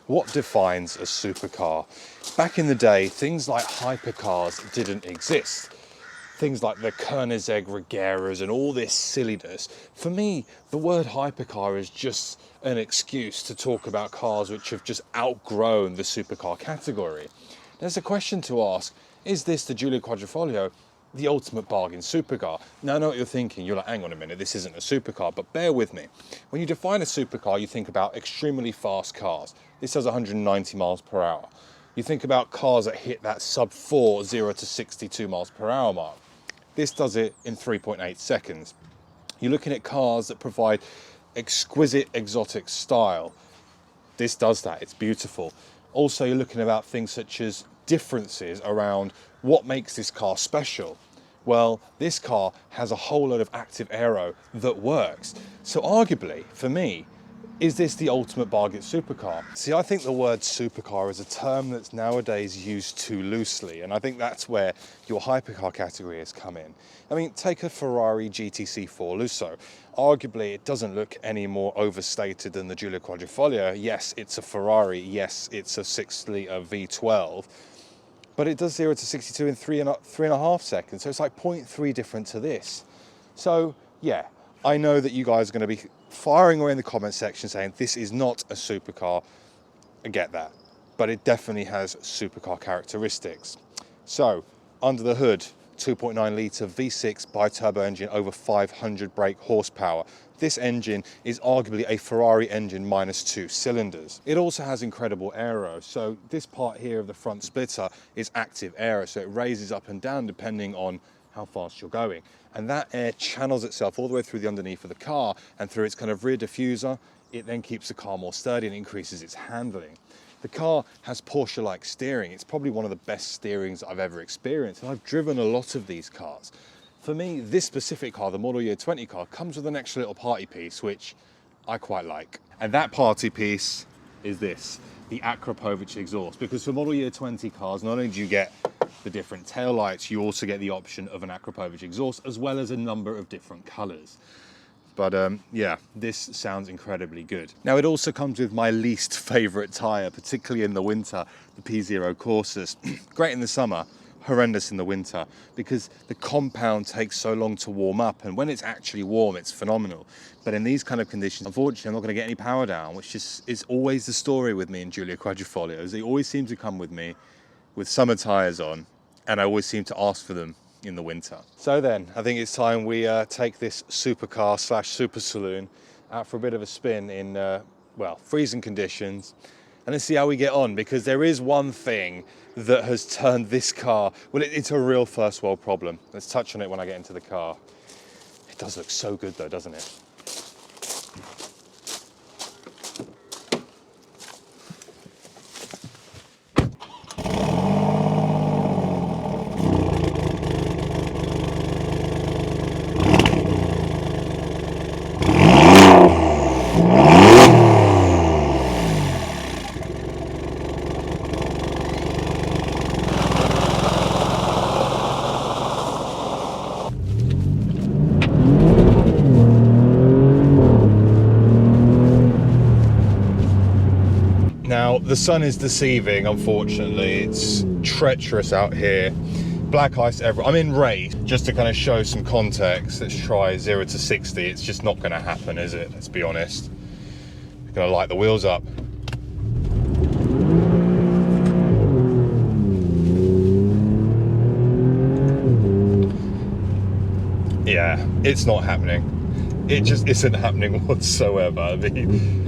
what defines a supercar? Back in the day, things like hypercars didn't exist. Things like the Koenigsegg Regeras and all this silliness. For me, the word hypercar is just an excuse to talk about cars which have just outgrown the supercar category. There's a question to ask, is this the Giulia Quadrifoglio the ultimate bargain supercar? Now I know what you're thinking, you're like, hang on a minute, this isn't a supercar, but bear with me. When you define a supercar, you think about extremely fast cars. This does 190 miles per hour. You think about cars that hit that sub 4, 0 to 62 miles per hour mark. This does it in 3.8 seconds. You're looking at cars that provide exquisite exotic style. This does that, it's beautiful. Also, you're looking about things such as differences around what makes this car special. Well, this car has a whole lot of active aero that works. So arguably, for me, is this the ultimate bargain supercar? See, I think the word supercar is a term that's nowadays used too loosely, and I think that's where your hypercar category has come in. I mean, take a Ferrari GTC4 Lusso. Arguably, it doesn't look any more overstated than the Giulia Quadrifoglio. Yes, it's a Ferrari. Yes, it's a 6-litre V12. But it does 0 to 62 in 3.5 seconds. So it's like 0.3 different to this. So yeah, I know that you guys are going to be firing away in the comment section saying this is not a supercar. I get that, but it definitely has supercar characteristics. So under the hood, 2.9 litre V6 bi-turbo engine, over 500 brake horsepower. This engine is arguably a Ferrari engine minus 2 cylinders. It also has incredible aero. So this part here of the front splitter is active aero. So it raises up and down depending on how fast you're going. And that air channels itself all the way through the underneath of the car and through its kind of rear diffuser. It then keeps the car more sturdy and increases its handling. The car has Porsche-like steering. It's probably one of the best steerings I've ever experienced. And I've driven a lot of these cars. For me, this specific car, the model year 20 car, comes with an extra little party piece, which I quite like. And that party piece is this, the Acropovich exhaust. Because for model year 20 cars, not only do you get the different tail lights, you also get the option of an Acropovich exhaust, as well as a number of different colors. But yeah, this sounds incredibly good. Now, it also comes with my least favorite tire, particularly in the winter, the P0 Corsas. Great in the summer, horrendous in the winter, because the compound takes so long to warm up, and when it's actually warm, it's phenomenal. But in these kind of conditions, unfortunately, I'm not going to get any power down, which is always the story with me in Giulia Quadrifoglios. They always seem to come with me with summer tires on, and I always seem to ask for them in the winter. So then, I think it's time we take this supercar slash super saloon out for a bit of a spin in, well, freezing conditions, and let's see how we get on, because there is one thing that has turned this car, well, it's a real first world problem. Let's touch on it when I get into the car. It does look so good though, doesn't it? Now, the sun is deceiving, unfortunately. It's treacherous out here. Black ice everywhere. I'm in race. Just to kind of show some context, let's try 0 to 60. It's just not going to happen, is it? Let's be honest. I'm going to light the wheels up. Yeah, it's not happening. It just isn't happening whatsoever. I mean,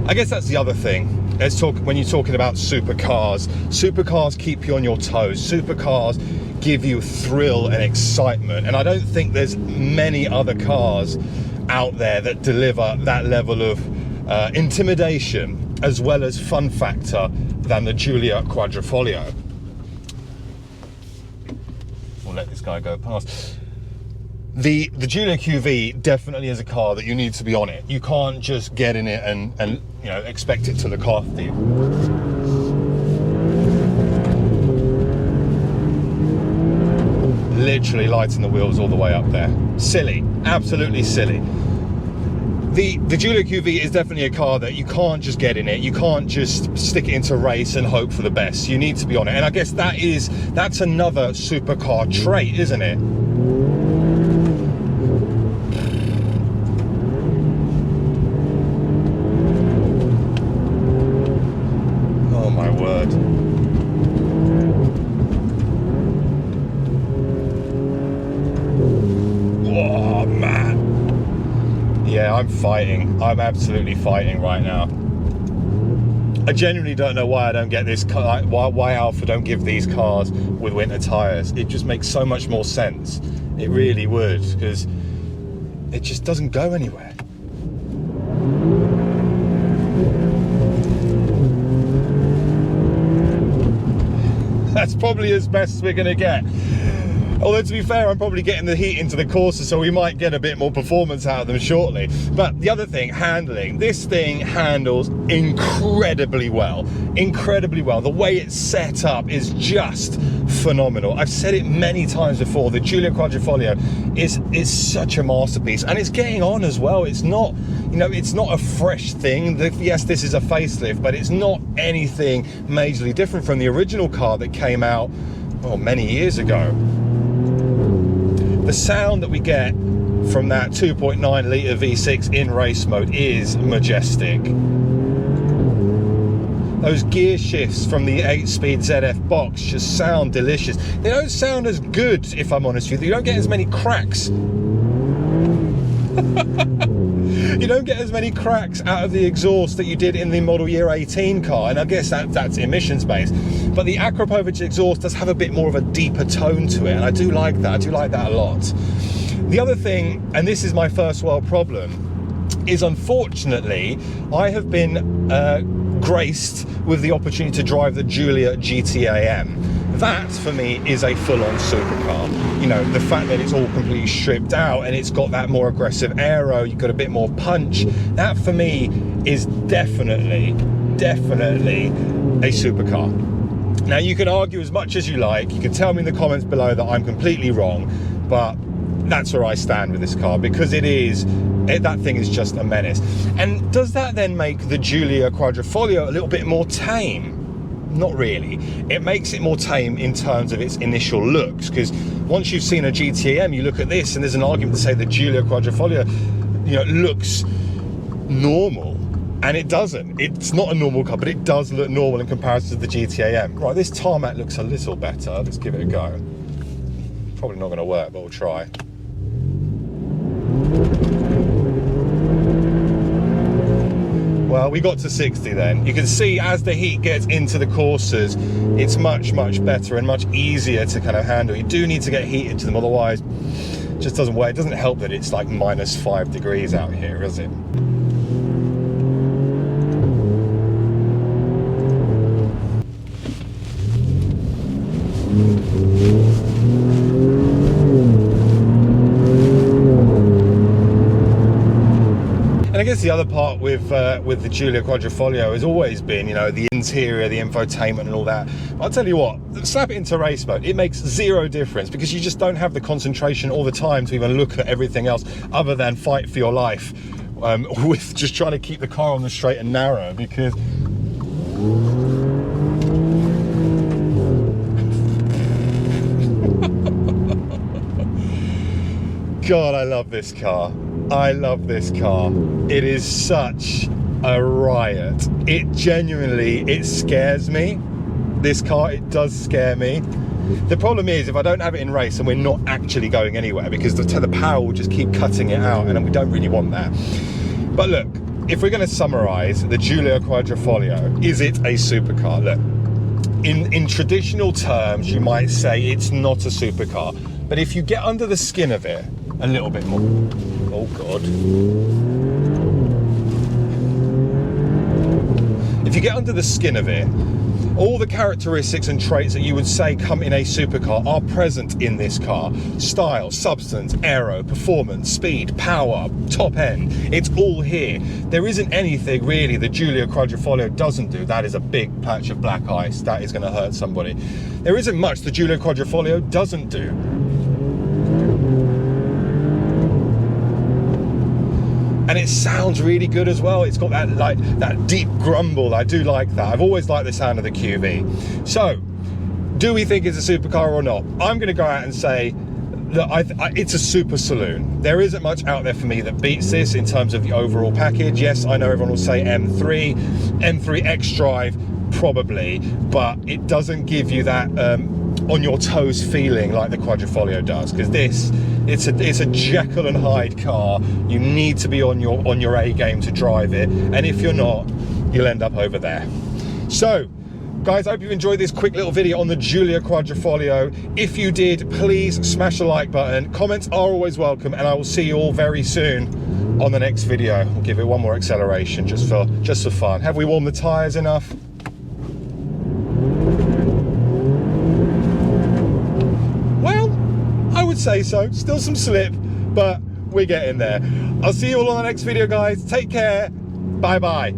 I guess that's the other thing. Let's talk, when you're talking about supercars, supercars keep you on your toes. Supercars give you thrill and excitement. And I don't think there's many other cars out there that deliver that level of intimidation as well as fun factor than the Giulia Quadrifoglio. We'll let this guy go past. The Giulia QV definitely is a car that you need to be on it. You can't just get in it and you know, expect it to look after you. literally lighting the wheels all the way up there. Silly, absolutely silly. The Giulia QV is definitely a car that you can't just get in it. You can't just stick it into race and hope for the best. You need to be on it. And I guess that's another supercar trait, isn't it? Oh my word. Oh man. Yeah, I'm fighting. I'm absolutely fighting right now. I genuinely don't know why I don't get this car, why Alfa don't give these cars with winter tyres. It just makes so much more sense. It really would, because it just doesn't go anywhere. That's probably as best as we're going to get. Although, to be fair, I'm probably getting the heat into the Corsa, so we might get a bit more performance out of them shortly. But the other thing, handling. This thing handles incredibly well. Incredibly well. The way it's set up is just phenomenal. I've said it many times before, the Giulia Quadrifoglio is such a masterpiece, and it's getting on as well. It's not, you know, it's not a fresh thing. Yes, this is a facelift, but it's not anything majorly different from the original car that came out, well, many years ago. The sound that we get from that 2.9 litre V6 in race mode is majestic. Those gear shifts from the 8-speed ZF box just sound delicious. They don't sound as good, if I'm honest with you. You don't get as many cracks. You don't get as many cracks out of the exhaust that you did in the model year 18 car, and I guess that's emissions based. But the Acropovich exhaust does have a bit more of a deeper tone to it, and I do like that. I do like that a lot. The other thing, and this is my first world problem, is unfortunately I have been graced with the opportunity to drive the Giulia GTAM. That for me is a full-on supercar. You know, the fact that it's all completely stripped out and it's got that more aggressive aero, you've got a bit more punch, that for me is definitely a supercar. Now, you can argue as much as you like, you can tell me in the comments below that I'm completely wrong, but that's where I stand with this car, because that thing is just a menace. And does that then make the Giulia Quadrifoglio a little bit more tame? Not really. It makes it more tame in terms of its initial looks, because once you've seen a GTAM, you look at this and there's an argument to say the Giulia Quadrifoglio, you know, looks normal, and it doesn't. It's not a normal car, but it does look normal in comparison to the GTAM. Right, this tarmac looks a little better. Let's give it a go. Probably not going to work, but we'll try. Well, we got to 60 then. You can see as the heat gets into the Corsas, it's much better and much easier to kind of handle. You do need to get heat into them, otherwise it just doesn't work. It doesn't help that it's like -5 degrees out here, is it? I guess the other part with the Giulia Quadrifoglio has always been, you know, the interior, the infotainment and all that. I'll tell you what, slap it into race mode, it makes zero difference, because you just don't have the concentration all the time to even look at everything else other than fight for your life with just trying to keep the car on the straight and narrow, because God, I love this car. I love this car. It is such a riot. It genuinely, it scares me. This car, it does scare me. The problem is, if I don't have it in race and we're not actually going anywhere, because the power will just keep cutting it out, and we don't really want that. But look, if we're going to summarize the Giulia Quadrifoglio, is it a supercar? Look, in traditional terms, you might say it's not a supercar. But if you get under the skin of it a little bit more, oh God. If you get under the skin of it, all the characteristics and traits that you would say come in a supercar are present in this car. Style, substance, aero, performance, speed, power, top end. It's all here. There isn't anything really the Giulia Quadrifoglio doesn't do. That is a big patch of black ice. That is going to hurt somebody. There isn't much the Giulia Quadrifoglio doesn't do. and it sounds really good as well. It's got that like that deep grumble. I do like that. I've always liked the sound of the QV. So, do we think it's a supercar or not? I'm going to go out and say that it's a super saloon. There isn't much out there for me that beats this in terms of the overall package. Yes, I know everyone will say M3 X-Drive, probably, but it doesn't give you that on your toes feeling like the Quadrifoglio does, because it's a Jekyll and Hyde car. You need to be on your A game to drive it, and if you're not, you'll end up over there. So guys, I hope you've enjoyed this quick little video on the Giulia Quadrifoglio. If you did, please smash the like button. Comments are always welcome, and I will see you all very soon on the next video. We'll give it one more acceleration just for fun. Have we warmed the tyres enough? Well, I would say so. Still some slip, but we're getting there. I'll see you all on the next video, guys. Take care. Bye bye.